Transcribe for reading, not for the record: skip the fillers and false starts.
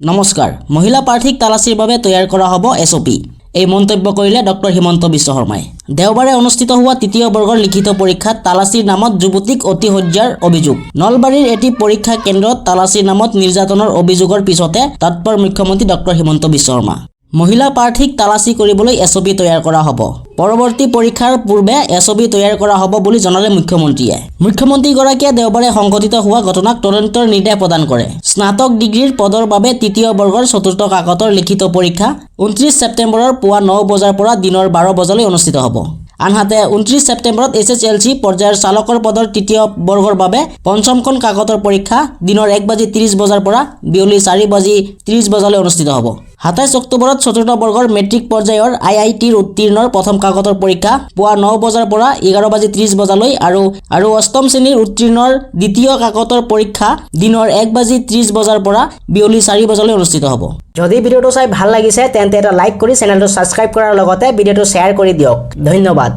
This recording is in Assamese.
নমস্কাৰ মহিলা প্ৰাৰ্থীক তালাচীৰ বাবে তৈয়াৰ কৰা হ'ব এছঅপি এই মন্তব্য কৰিলে ডক্টৰ হিমন্ত বিশ্ব শৰ্মাই দেওবাৰে অনুষ্ঠিত হোৱা তৃতীয় বৰ্গৰ লিখিত পৰীক্ষাত তালাচীৰ নামত যুৱতীক অতি হত্যাৰ অভিযোগ নলবাৰীৰ এটি পৰীক্ষা কেন্দ্ৰত তালাচীৰ নামত নিৰ্যাতনৰ অভিযোগৰ পিছতে তৎপৰ মুখ্যমন্ত্ৰী ডক্টৰ হিমন্ত বিশ্ব শৰ্মা মহিলা প্ৰাৰ্থীক তালাচী কৰিবলৈ এছঅপি তৈয়াৰ কৰা হ'ব পৰৱৰ্তী পৰীক্ষাৰ পূৰ্বে এছঅপি তৈয়াৰ কৰা হ'ব বুলি জনালে মুখ্যমন্ত্ৰীগৰাকীয়ে দেওবাৰে সংঘটিত হোৱা ঘটনাক তদন্তৰ নিৰ্দেশ প্ৰদান কৰে স্নাতক ডিগ্ৰীৰ পদৰ বাবে তৃতীয় বৰ্গৰ চতুৰ্থ কাকতৰ লিখিত পৰীক্ষা 29 ছেপ্টেম্বৰৰ পুৱা 9 বজাৰ পৰা দিনৰ 12 বজালৈ অনুষ্ঠিত হ'ব আনহাতে 29 ছেপ্টেম্বৰত এছএছএলসি পৰ্যায়ৰ চালকৰ পদৰ তৃতীয় বৰ্গৰ বাবে পঞ্চমখন কাকতৰ পৰীক্ষা দিনৰ 1:30 বজাৰ পৰা বিয়লি 4:30 বজালৈ অনুষ্ঠিত হ'ব 27 অক্টোবৰত চতুৰ্থ বৰ্গৰ মেট্ৰিক পৰ্যায়ৰ আইআইটিৰ উত্তীৰ্ণৰ প্ৰথম কাকতৰ পৰীক্ষা পুৱা 9 বজাৰ পৰা 11:30 বজালৈ আৰু অষ্টম শ্ৰেণীৰ উত্তীৰ্ণৰ দ্বিতীয় কাকতৰ পৰীক্ষা দিনৰ 1:30 বজাৰ পৰা বিয়লি 4 বজালৈ অনুষ্ঠিত হ'ব যদি ভিডিঅটো চাই ভাল লাগিছে তেন্তে এটা লাইক কৰি চেনেলটো সাবস্ক্ৰাইব কৰাৰ লগতে ভিডিঅটো শ্বেয়াৰ কৰি দিয়ক ধন্যবাদ